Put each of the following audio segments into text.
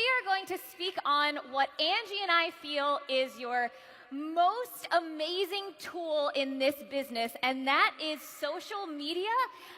We are going to speak on what Angie and I feel is your most amazing tool in this business, and that is social media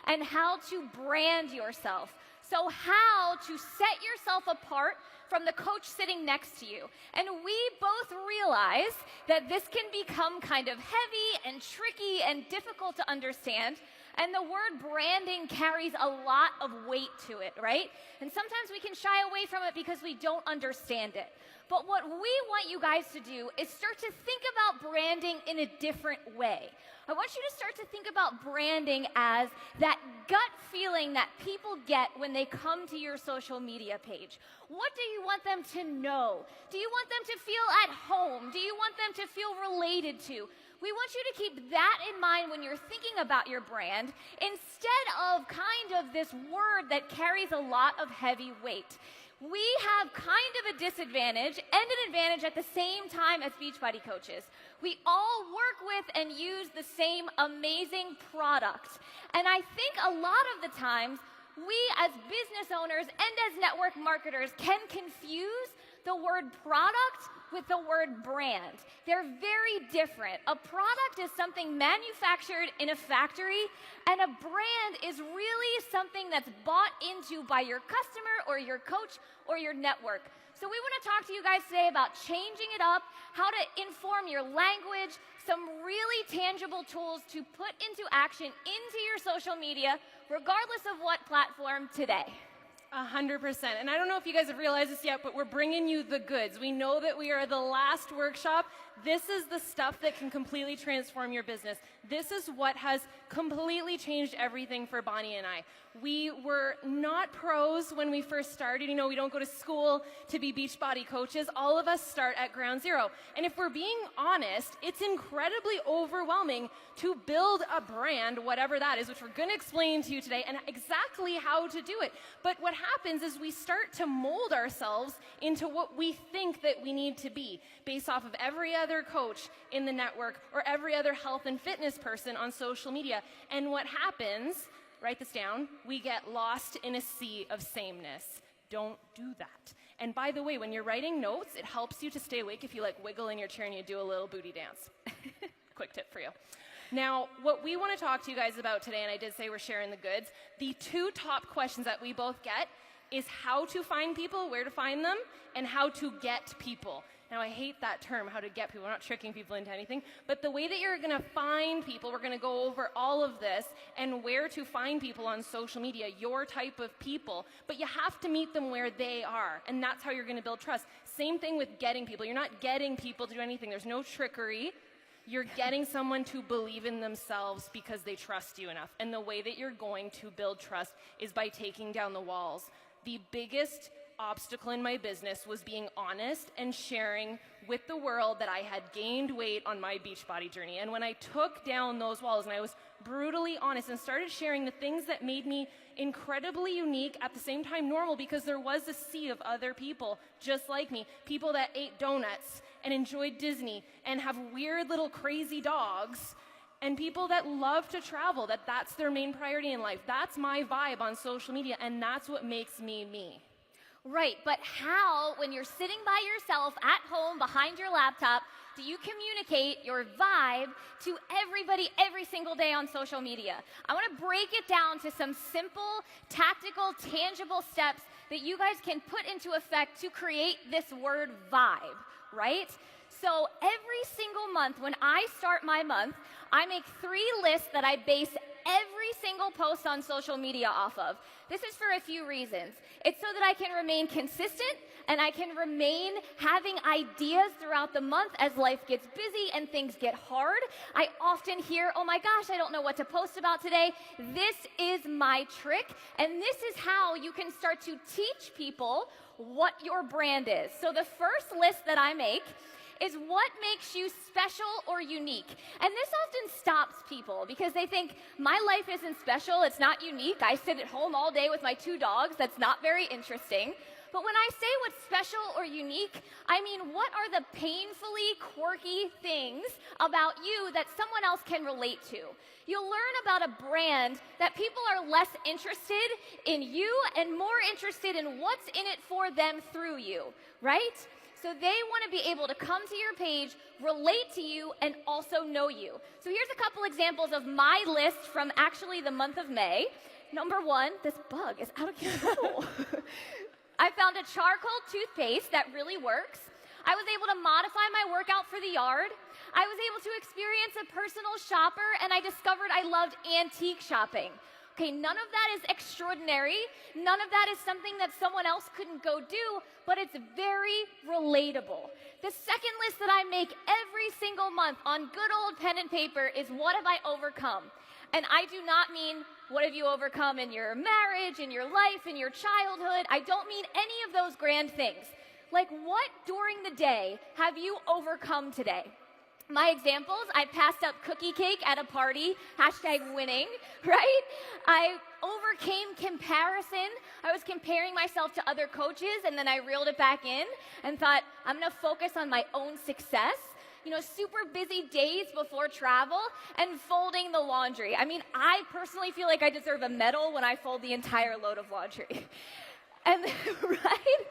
and how to brand yourself. So how to set yourself apart from the coach sitting next to you. And we both realize that this can become kind of heavy and tricky and difficult to understand. And the word branding carries a lot of weight to it, right? And sometimes we can shy away from it because we don't understand it. But what we want you guys to do is start to think about branding in a different way. I want you to start to think about branding as that gut feeling that people get when they come to your social media page. What do you want them to know? Do you want them to feel at home? Do you want them to feel related to? We want you to keep that in mind when you're thinking about your brand instead of kind of this word that carries a lot of heavy weight. We have kind of a disadvantage and an advantage at the same time as Beachbody coaches. We all work with and use the same amazing product. And I think a lot of the times, we as business owners and as network marketers can confuse the word product with the word brand. They're very different. A product is something manufactured in a factory, and a brand is really something that's bought into by your customer or your coach or your network. So we want to talk to you guys today about changing it up, how to inform your language, some really tangible tools to put into action into your social media, regardless of what platform today. 100%. And I don't know if you guys have realized this yet, but we're bringing you the goods. We know that we are the last workshop. This is the stuff that can completely transform your business. This is what has completely changed everything for Bonnie and I. We were not pros when we first started. You know, we don't go to school to be Beachbody coaches. All of us start at ground zero. And if we're being honest, it's incredibly overwhelming to build a brand, whatever that is, which we're going to explain to you today, and exactly how to do it. But what happens is we start to mold ourselves into what we think that we need to be based off of every other coach in the network or every other health and fitness person on social media. And what happens, write this down, we get lost in a sea of sameness. Don't do that. And by the way, when you're writing notes, it helps you to stay awake if you like wiggle in your chair and you do a little booty dance. Quick tip for you. Now, what we want to talk to you guys about today, and I did say we're sharing the goods, the two top questions that we both get is how to find people, where to find them, and how to get people. Now, I hate that term, how to get people. We're not tricking people into anything. But the way that you're going to find people, we're going to go over all of this and where to find people on social media, your type of people. But you have to meet them where they are. And that's how you're going to build trust. Same thing with getting people. You're not getting people to do anything. There's no trickery. You're getting someone to believe in themselves because they trust you enough. And the way that you're going to build trust is by taking down the walls. The biggest obstacle in my business was being honest and sharing with the world that I had gained weight on my Beachbody journey. And when I took down those walls and I was brutally honest and started sharing the things that made me incredibly unique, at the same time normal, because there was a sea of other people just like me, people that ate donuts and enjoyed Disney and have weird little crazy dogs, and people that love to travel, that's their main priority in life. That's my vibe on social media, and that's what makes me me. Right, but how, when you're sitting by yourself at home behind your laptop, do you communicate your vibe to everybody every single day on social media? I want to break it down to some simple, tactical, tangible steps that you guys can put into effect to create this word vibe, right? So every single month, when I start my month, I make 3 lists that I base every single post on social media off of. This is for a few reasons. It's so that I can remain consistent and I can remain having ideas throughout the month as life gets busy and things get hard. I often hear, oh my gosh, I don't know what to post about today. This is my trick, and this is how you can start to teach people what your brand is. So the first list that I make is what makes you special or unique. And this often stops people because they think, my life isn't special, it's not unique. I sit at home all day with my 2 dogs, that's not very interesting. But when I say what's special special or unique, I mean, what are the painfully quirky things about you that someone else can relate to? You'll learn about a brand that people are less interested in you and more interested in what's in it for them through you, right? So they want to be able to come to your page, relate to you, and also know you. So here's a couple examples of my list from actually the month of May. Number one, this bug is out of control. I found a charcoal toothpaste that really works. I was able to modify my workout for the yard. I was able to experience a personal shopper, and I discovered I loved antique shopping. Okay, none of that is extraordinary. None of that is something that someone else couldn't go do, but it's very relatable. The second list that I make every single month on good old pen and paper is what have I overcome? And I do not mean what have you overcome in your marriage, in your life, in your childhood. I don't mean any of those grand things. Like, what during the day have you overcome today? My examples, I passed up cookie cake at a party, #winning, right? I overcame comparison. I was comparing myself to other coaches, and then I reeled it back in and thought, I'm gonna focus on my own success. You know, super busy days before travel and folding the laundry. I mean, I personally feel like I deserve a medal when I fold the entire load of laundry. And, right?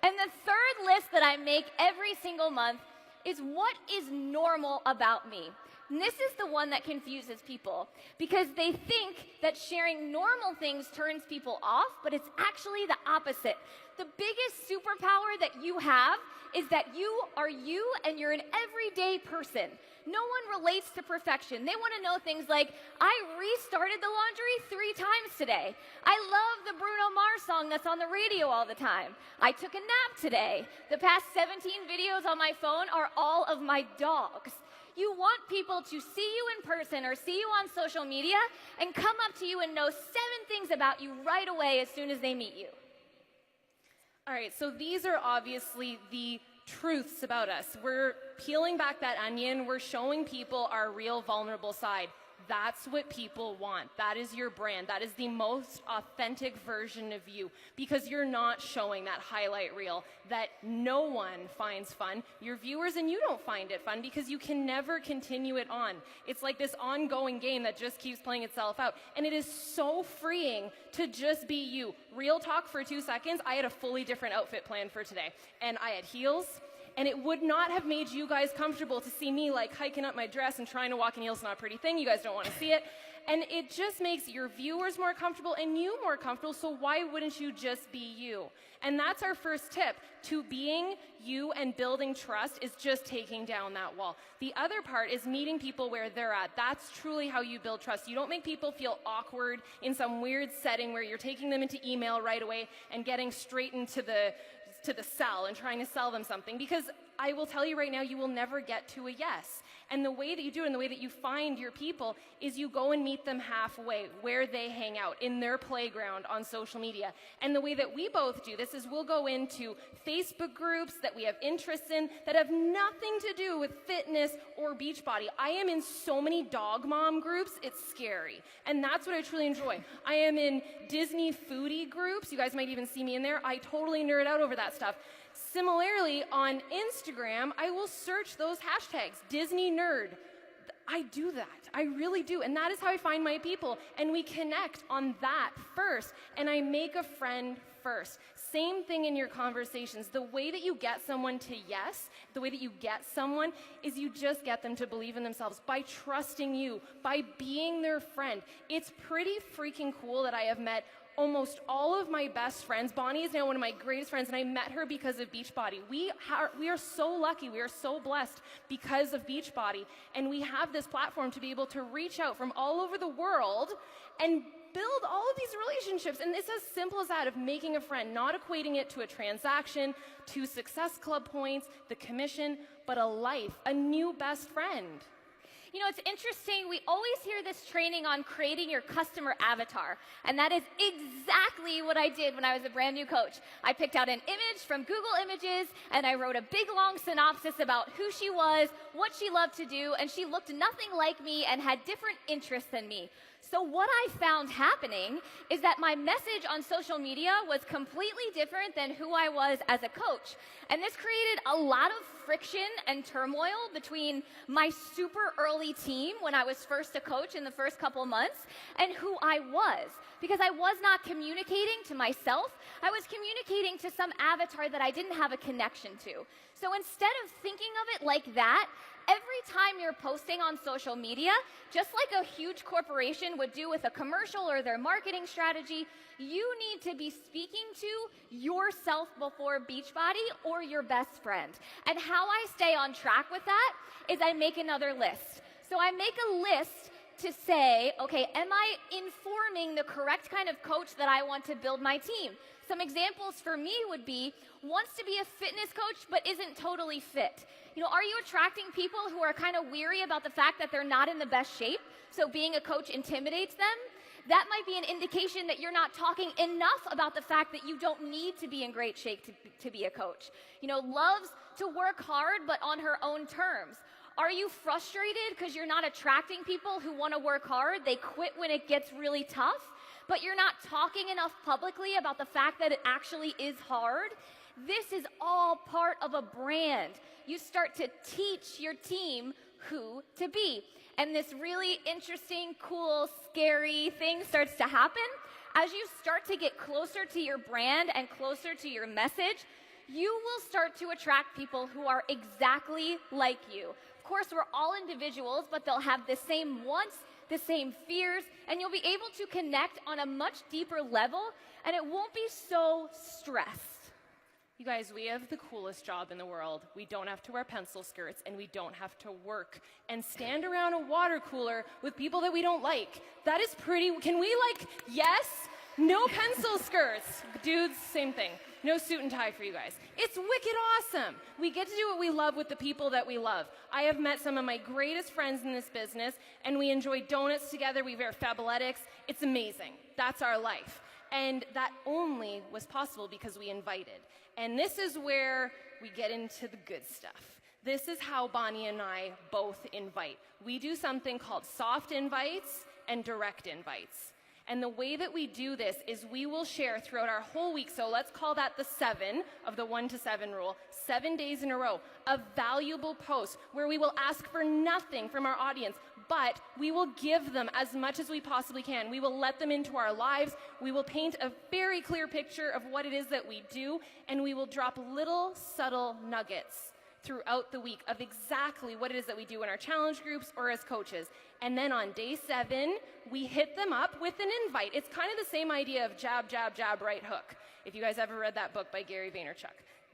And the third list that I make every single month is what is normal about me. And this is the one that confuses people because they think that sharing normal things turns people off, but it's actually the opposite. The biggest superpower that you have is that you are you and you're an everyday person. No one relates to perfection. They want to know things like, I restarted the laundry 3 times today. I love the Bruno Mars song that's on the radio all the time. I took a nap today. The past 17 videos on my phone are all of my dogs. You want people to see you in person or see you on social media and come up to you and know 7 things about you right away as soon as they meet you. All right, so these are obviously the truths about us. We're peeling back that onion. We're showing people our real vulnerable side. That's what people want. That is your brand. That is the most authentic version of you because you're not showing that highlight reel that no one finds fun. Your viewers and you don't find it fun because you can never continue it on. It's like this ongoing game that just keeps playing itself out. And it is so freeing to just be you. Real talk for 2 seconds, I had a fully different outfit planned for today. And I had heels. And it would not have made you guys comfortable to see me like hiking up my dress and trying to walk in heels. Not a pretty thing. You guys don't want to see it. And it just makes your viewers more comfortable and you more comfortable. So why wouldn't you just be you? And that's our first tip to being you and building trust is just taking down that wall. The other part is meeting people where they're at. That's truly how you build trust. You don't make people feel awkward in some weird setting where you're taking them into email right away and getting straight into the sell and trying to sell them something, because I will tell you right now, you will never get to a yes. And the way that you do it and the way that you find your people is you go and meet them halfway where they hang out in their playground on social media. And the way that we both do this is we'll go into Facebook groups that we have interests in that have nothing to do with fitness or Beachbody. I am in so many dog mom groups, it's scary. And that's what I truly enjoy. I am in Disney foodie groups. You guys might even see me in there. I totally nerd out over that stuff. Similarly, on Instagram, I will search those hashtags, Disney nerd. I do that. I really do. And that is how I find my people. And we connect on that first. And I make a friend first. Same thing in your conversations. The way that you get someone to yes, the way that you get someone is you just get them to believe in themselves by trusting you, by being their friend. It's pretty freaking cool that I have met almost all of my best friends. Bonnie is now one of my greatest friends, and I met her because of Beachbody. We are so lucky. We are so blessed because of Beachbody, and we have this platform to be able to reach out from all over the world and build all of these relationships. And it's as simple as that, of making a friend, not equating it to a transaction, to Success Club points, the commission, but a life, a new best friend. You know, it's interesting, we always hear this training on creating your customer avatar, and that is exactly what I did when I was a brand new coach. I picked out an image from Google Images, and I wrote a big long synopsis about who she was, what she loved to do, and she looked nothing like me and had different interests than me. So what I found happening is that my message on social media was completely different than who I was as a coach. And this created a lot of friction and turmoil between my super early team when I was first a coach in the first couple months and who I was. Because I was not communicating to myself, I was communicating to some avatar that I didn't have a connection to. So instead of thinking of it like that, every time you're posting on social media, just like a huge corporation would do with a commercial or their marketing strategy, you need to be speaking to yourself before Beachbody or your best friend. And how I stay on track with that is I make another list. So I make a list to say, okay, am I informing the correct kind of coach that I want to build my team? Some examples for me would be, wants to be a fitness coach but isn't totally fit. You know, are you attracting people who are kind of weary about the fact that they're not in the best shape, so being a coach intimidates them? That might be an indication that you're not talking enough about the fact that you don't need to be in great shape to be a coach. You know, loves to work hard but on her own terms. Are you frustrated because you're not attracting people who want to work hard? They quit when it gets really tough, but you're not talking enough publicly about the fact that it actually is hard? This is all part of a brand. You start to teach your team who to be. And this really interesting, cool, scary thing starts to happen. As you start to get closer to your brand and closer to your message, you will start to attract people who are exactly like you. Of course, we're all individuals, but they'll have the same wants, the same fears, and you'll be able to connect on a much deeper level, and it won't be so stressed. You guys, we have the coolest job in the world. We don't have to wear pencil skirts, and we don't have to work and stand around a water cooler with people that we don't like. That is pretty. Can we, yes? No pencil skirts. Dudes, same thing. No suit and tie for you guys. It's wicked awesome. We get to do what we love with the people that we love. I have met some of my greatest friends in this business, and we enjoy donuts together. We wear Fabletics. It's amazing. That's our life. And that only was possible because we invited. And this is where we get into the good stuff. This is how Bonnie and I both invite. We do something called soft invites and direct invites. And the way that we do this is we will share throughout our whole week, so let's call that the 7 of the 1 to 7 rule, 7 days in a row, a valuable post where we will ask for nothing from our audience, but we will give them as much as we possibly can. We will let them into our lives. We will paint a very clear picture of what it is that we do, and we will drop little subtle nuggets throughout the week of exactly what it is that we do in our challenge groups or as coaches. And then on day 7, we hit them up with an invite. It's kind of the same idea of jab, jab, jab, right hook. If you guys ever read that book by Gary Vaynerchuk.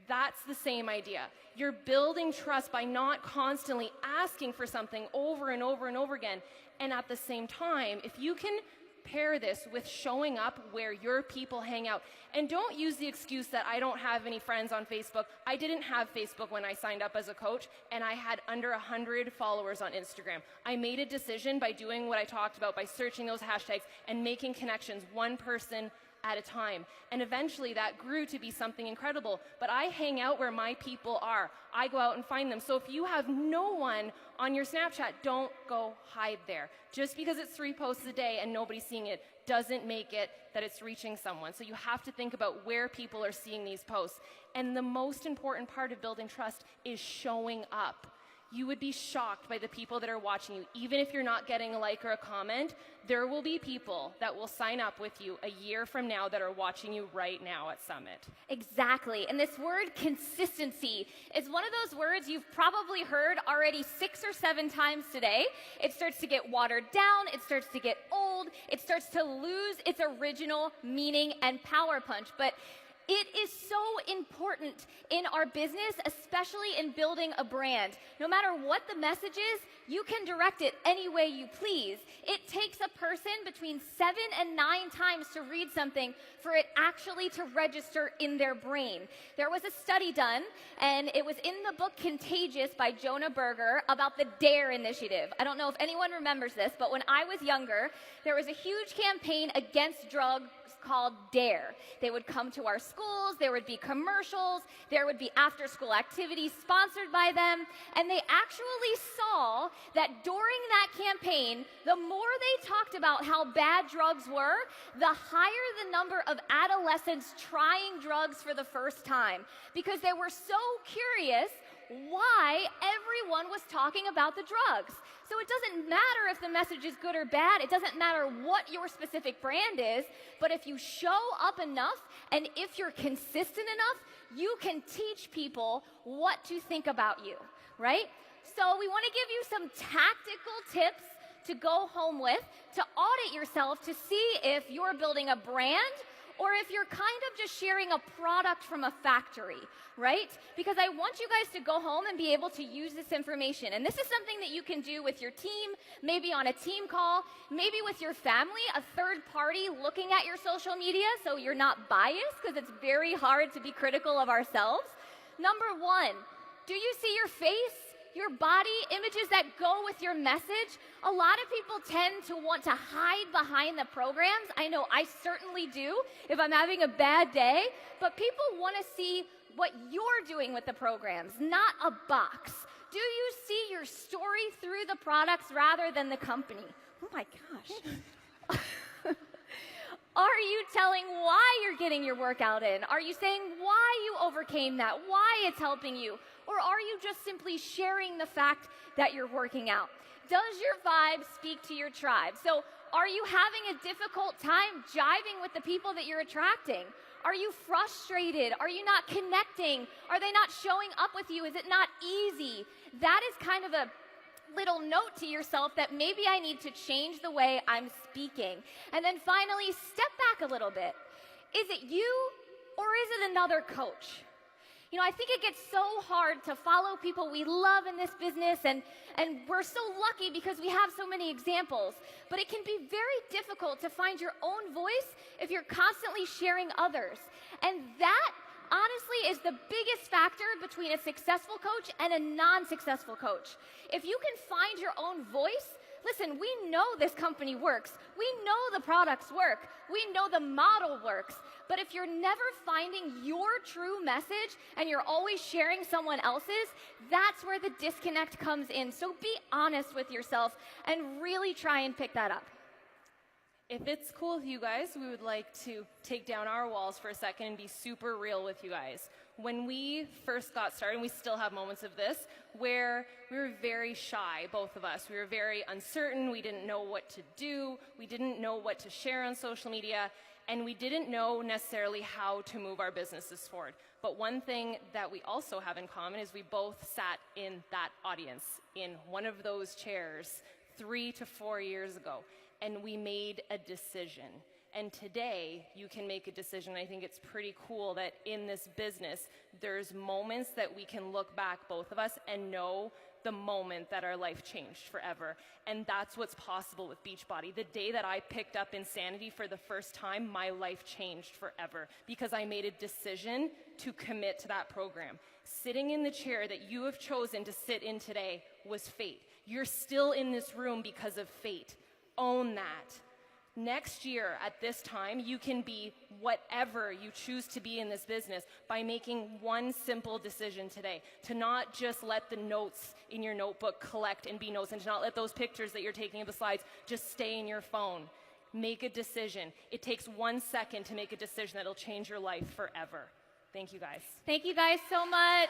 That's the same idea. You're building trust by not constantly asking for something over and over and over again. And at the same time, if you can pair this with showing up where your people hang out. And don't use the excuse that I don't have any friends on Facebook. I didn't have Facebook when I signed up as a coach, and I had under 100 followers on Instagram. I made a decision by doing what I talked about, by searching those hashtags and making connections one person at a time. And eventually that grew to be something incredible. But I hang out where my people are. I go out and find them. So if you have no one on your Snapchat, don't go hide there. Just because it's 3 posts a day and nobody's seeing it doesn't make it that it's reaching someone. So you have to think about where people are seeing these posts. And the most important part of building trust is showing up. You would be shocked by the people that are watching you. Even if you're not getting a like or a comment, there will be people that will sign up with you a year from now that are watching you right now at Summit. Exactly. And this word consistency is one of those words you've probably heard already 6 or 7 times today. It starts to get watered down. It starts to get old. It starts to lose its original meaning and power punch. But it is so important in our business, especially in building a brand. No matter what the message is, you can direct it any way you please. It takes a person between 7 and 9 times to read something for it actually to register in their brain. There was a study done, and it was in the book Contagious by Jonah Berger about the DARE initiative. I don't know if anyone remembers this, but when I was younger, there was a huge campaign against drugs called DARE. They would come to our schools, there would be commercials, there would be after-school activities sponsored by them, and they actually saw that during that campaign, the more they talked about how bad drugs were, the higher the number of adolescents trying drugs for the first time, because they were so curious why everyone was talking about the drugs. So it doesn't matter if the message is good or bad. It doesn't matter what your specific brand is. But if you show up enough and if you're consistent enough, you can teach people what to think about you, right? So we want to give you some tactical tips to go home with, to audit yourself to see if you're building a brand or if you're kind of just sharing a product from a factory, right? Because I want you guys to go home and be able to use this information. And this is something that you can do with your team, maybe on a team call, maybe with your family, a third party looking at your social media so you're not biased, because it's very hard to be critical of ourselves. Number one, do you see your face? Your body, images that go with your message? A lot of people tend to want to hide behind the programs. I know I certainly do if I'm having a bad day, but people want to see what you're doing with the programs, not a box. Do you see your story through the products rather than the company? Oh my gosh. Are you telling why you're getting your workout in? Are you saying why you overcame that, why it's helping you? Or are you just simply sharing the fact that you're working out? Does your vibe speak to your tribe? So are you having a difficult time jiving with the people that you're attracting? Are you frustrated? Are you not connecting? Are they not showing up with you? Is it not easy? That is kind of a little note to yourself that maybe I need to change the way I'm speaking. And then finally, step back a little bit. Is it you or is it another coach? You know, I think it gets so hard to follow people we love in this business, and we're so lucky because we have so many examples. But it can be very difficult to find your own voice if you're constantly sharing others. And that, honestly, is the biggest factor between a successful coach and a non-successful coach. If you can find your own voice, listen, we know this company works. We know the products work. We know the model works. But if you're never finding your true message and you're always sharing someone else's, that's where the disconnect comes in. So be honest with yourself and really try and pick that up. If it's cool with you guys, we would like to take down our walls for a second and be super real with you guys. When we first got started, and we still have moments of this, where we were very shy, both of us. We were very uncertain. We didn't know what to do. We didn't know what to share on social media. And we didn't know necessarily how to move our businesses forward. But one thing that we also have in common is we both sat in that audience, in one of those chairs 3 to 4 years ago. And we made a decision. And today, you can make a decision. I think it's pretty cool that in this business, there's moments that we can look back, both of us, and know the moment that our life changed forever. And that's what's possible with Beachbody. The day that I picked up Insanity for the first time, my life changed forever because I made a decision to commit to that program. Sitting in the chair that you have chosen to sit in today was fate. You're still in this room because of fate. Own that. Next year at this time, you can be whatever you choose to be in this business by making one simple decision today, to not just let the notes in your notebook collect and be notes, and to not let those pictures that you're taking of the slides just stay in your phone. Make a decision. It takes 1 second to make a decision that'll change your life forever. Thank you guys. Thank you guys so much.